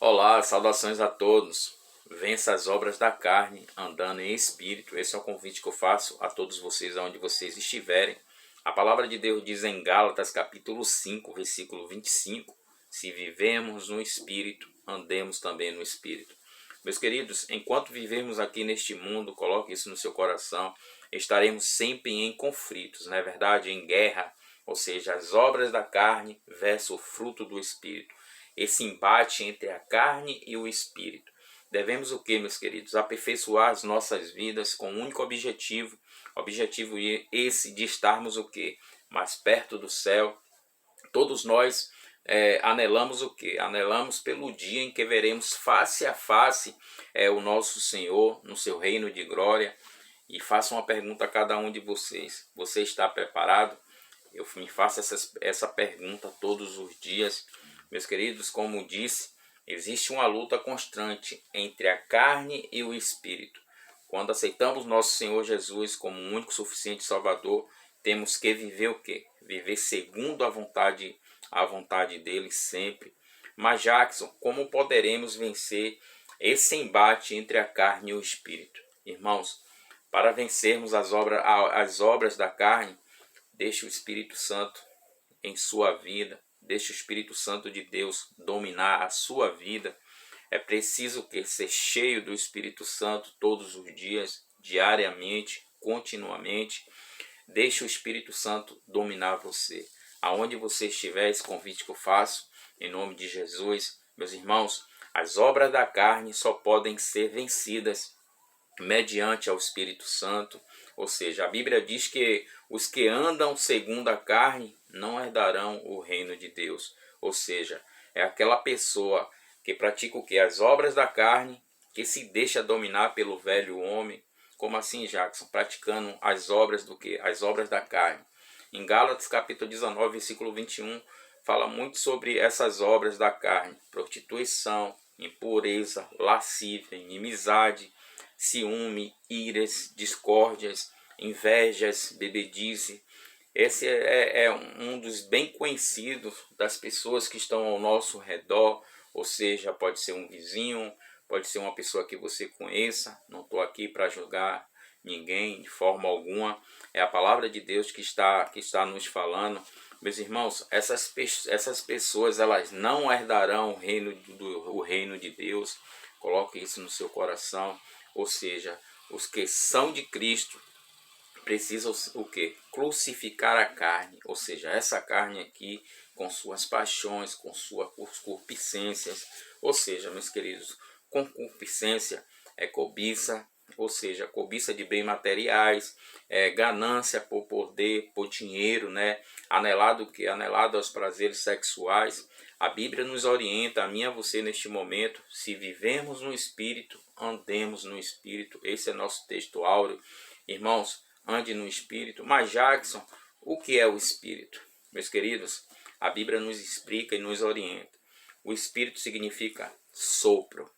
Olá, saudações a todos. Vença as obras da carne, andando em espírito. Esse é o convite que eu faço a todos vocês, aonde vocês estiverem. A palavra de Deus diz em Gálatas, capítulo 5, versículo 25: se vivemos no espírito, andemos também no espírito. Meus queridos, enquanto vivemos aqui neste mundo, coloque isso no seu coração, estaremos sempre em conflitos, não é verdade? Em guerra, ou seja, as obras da carne versus o fruto do espírito. Esse embate entre a carne e o espírito. Devemos o que, meus queridos? Aperfeiçoar as nossas vidas com um único objetivo esse de estarmos o que? Mais perto do céu. Todos nós anelamos o que? Anelamos pelo dia em que veremos face a face o nosso Senhor no seu reino de glória. E faço uma pergunta a cada um de vocês: você está preparado? Eu me faço essa pergunta todos os dias. Meus queridos, como disse, existe uma luta constante entre a carne e o espírito. Quando aceitamos nosso Senhor Jesus como o único suficiente Salvador, temos que viver o quê? Viver segundo a vontade dele sempre. Mas Jackson, como poderemos vencer esse embate entre a carne e o espírito? Irmãos, para vencermos as obras da carne, deixe o Espírito Santo em sua vida. Deixe o Espírito Santo de Deus dominar a sua vida. É preciso que ser cheio do Espírito Santo todos os dias, diariamente, continuamente. Deixe o Espírito Santo dominar você. Aonde você estiver, esse convite que eu faço, em nome de Jesus, meus irmãos, as obras da carne só podem ser vencidas mediante ao Espírito Santo. Ou seja, a Bíblia diz que os que andam segundo a carne não herdarão o reino de Deus. Ou seja, é aquela pessoa que pratica o que? As obras da carne, que se deixa dominar pelo velho homem. Como assim, Jackson? Praticando as obras do que? As obras da carne. Em Gálatas capítulo 19, versículo 21, fala muito sobre essas obras da carne: prostituição, impureza, lascívia, inimizade, ciúme, iras, discórdias, invejas, bebedice. Esse é um dos bem conhecidos das pessoas que estão ao nosso redor, ou seja, pode ser um vizinho, pode ser uma pessoa que você conheça. Não estou aqui para julgar ninguém de forma alguma. É a palavra de Deus que está nos falando. Meus irmãos, essas pessoas, elas não herdarão o reino de Deus. Coloque isso no seu coração. Ou seja, os que são de Cristo precisam o que? Crucificar a carne. Ou seja, essa carne aqui com suas paixões, com suas concupiscências. Ou seja, meus queridos, concupiscência é cobiça, ou seja, cobiça de bens materiais, ganância por poder, por dinheiro, né? Anelado aos prazeres sexuais. A Bíblia nos orienta, a mim e a você neste momento: se vivemos no Espírito, andemos no Espírito. Esse é nosso texto áureo. Irmãos, ande no Espírito. Mas Jackson, o que é o Espírito? Meus queridos, a Bíblia nos explica e nos orienta. O Espírito significa sopro,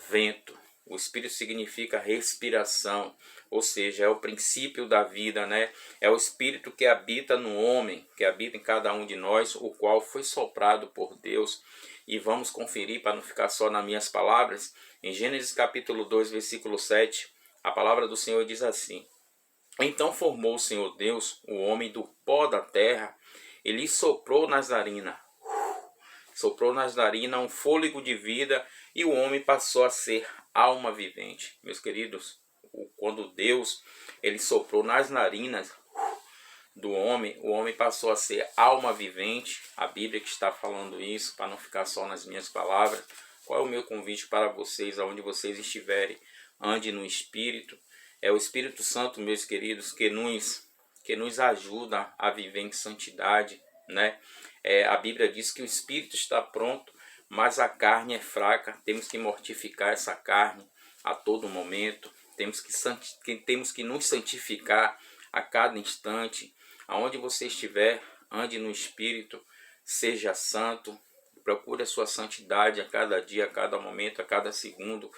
vento. O Espírito significa respiração, ou seja, é o princípio da vida, né? É o Espírito que habita no homem, que habita em cada um de nós, o qual foi soprado por Deus. E vamos conferir, para não ficar só nas minhas palavras, em Gênesis capítulo 2, versículo 7, a palavra do Senhor diz assim: então formou o Senhor Deus o homem do pó da terra, e lhe soprou nas narinas um fôlego de vida, e o homem passou a ser alma vivente. Meus queridos, quando Deus ele soprou nas narinas do homem, o homem passou a ser alma vivente. A Bíblia que está falando isso, para não ficar só nas minhas palavras. Qual é o meu convite para vocês, aonde vocês estiverem? Ande no Espírito. É o Espírito Santo, meus queridos, que nos ajuda a viver em santidade, né? A Bíblia diz que o Espírito está pronto, mas a carne é fraca. Temos que mortificar essa carne a todo momento. Temos que nos santificar a cada instante. Aonde você estiver, ande no Espírito, seja santo. Procure a sua santidade a cada dia, a cada momento, a cada segundo,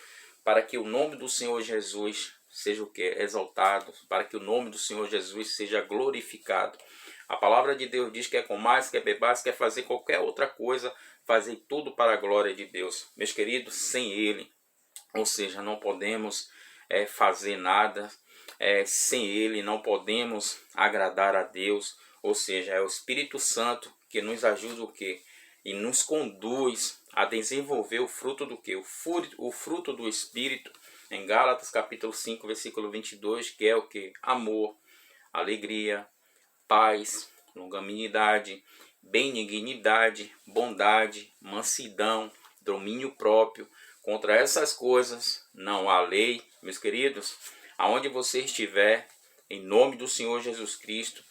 para que o nome do Senhor Jesus seja o que? Exaltado, para que o nome do Senhor Jesus seja glorificado. A palavra de Deus diz que é com mais, quer beber, quer fazer qualquer outra coisa, fazer tudo para a glória de Deus. Meus queridos, sem Ele, ou seja, não podemos fazer nada, sem Ele não podemos agradar a Deus, ou seja, é o Espírito Santo que nos ajuda o quê? E nos conduz a desenvolver o fruto do quê? O fruto do Espírito, em Gálatas capítulo 5, versículo 22, que é o quê? Amor, alegria, paz, longanimidade, benignidade, bondade, mansidão, domínio próprio. Contra essas coisas não há lei, meus queridos. Aonde você estiver, em nome do Senhor Jesus Cristo,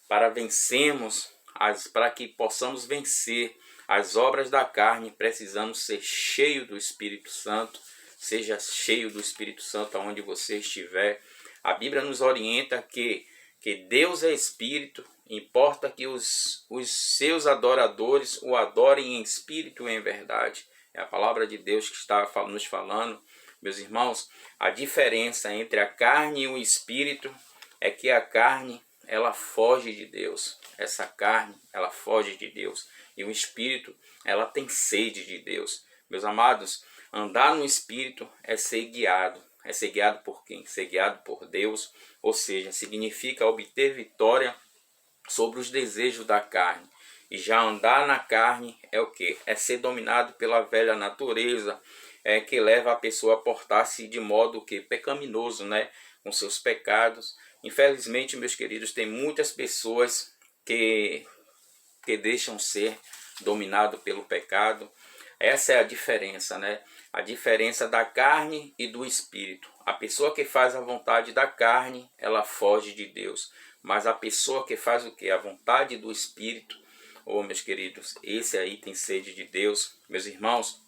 para que possamos vencer as obras da carne, precisamos ser cheio do Espírito Santo. Seja cheio do Espírito Santo aonde você estiver. A Bíblia nos orienta que Deus é Espírito, importa que os seus adoradores o adorem em espírito e em verdade. É a palavra de Deus que está nos falando. Meus irmãos, a diferença entre a carne e o espírito é que a carne, ela foge de Deus. Essa carne, ela foge de Deus. E o espírito, ela tem sede de Deus. Meus amados, andar no espírito é ser guiado. É ser guiado por quem? Ser guiado por Deus. Ou seja, significa obter vitória sobre os desejos da carne. E já andar na carne é o que? É ser dominado pela velha natureza, que leva a pessoa a portar-se de modo que pecaminoso, né? Com seus pecados. Infelizmente, meus queridos, tem muitas pessoas que deixam ser dominado pelo pecado. Essa é a diferença, né? A diferença da carne e do espírito. A pessoa que faz a vontade da carne, ela foge de Deus. Mas a pessoa que faz o que? A vontade do espírito, meus queridos, esse aí tem sede de Deus. Meus irmãos,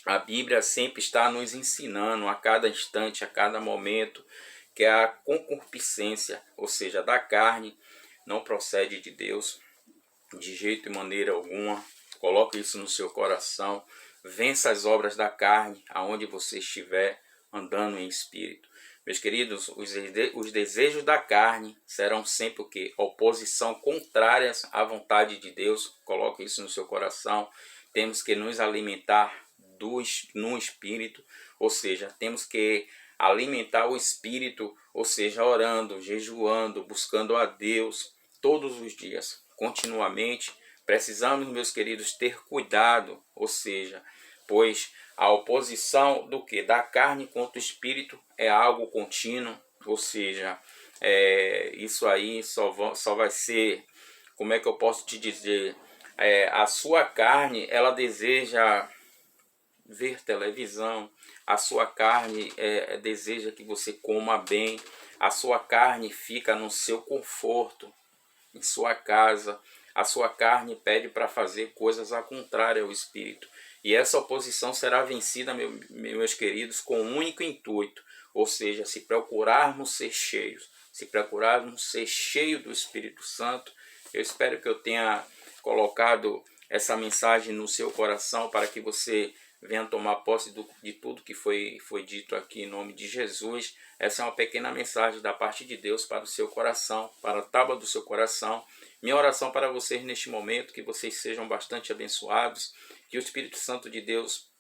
a Bíblia sempre está nos ensinando a cada instante, a cada momento, que a concupiscência, ou seja, da carne, não procede de Deus de jeito e maneira alguma. Coloque isso no seu coração. Vença as obras da carne aonde você estiver andando em espírito. Meus queridos, os desejos da carne serão sempre o quê? Oposição contrárias à vontade de Deus. Coloque isso no seu coração. Temos que nos alimentar no espírito, ou seja, temos que alimentar o espírito, ou seja, orando, jejuando, buscando a Deus todos os dias, continuamente. Precisamos, meus queridos, ter cuidado, ou seja, pois a oposição do que? Da carne contra o espírito é algo contínuo, ou seja, isso aí só vai ser, como é que eu posso te dizer? A sua carne, ela deseja ver televisão, a sua carne deseja que você coma bem, a sua carne fica no seu conforto, em sua casa, a sua carne pede para fazer coisas ao contrário ao Espírito. E essa oposição será vencida, meus queridos, com um único intuito, ou seja, se procurarmos ser cheios, do Espírito Santo. Eu espero que eu tenha colocado essa mensagem no seu coração para que você venha tomar posse de tudo que foi dito aqui em nome de Jesus. Essa é uma pequena mensagem da parte de Deus para o seu coração, para a tábua do seu coração. Minha oração para vocês neste momento, que vocês sejam bastante abençoados, que o Espírito Santo de Deus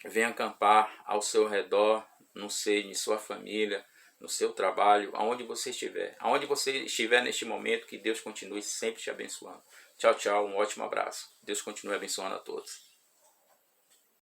venha acampar ao seu redor, no seio de sua família, no seu trabalho, aonde você estiver. Aonde você estiver neste momento, que Deus continue sempre te abençoando. Tchau, tchau, um ótimo abraço. Deus continue abençoando a todos.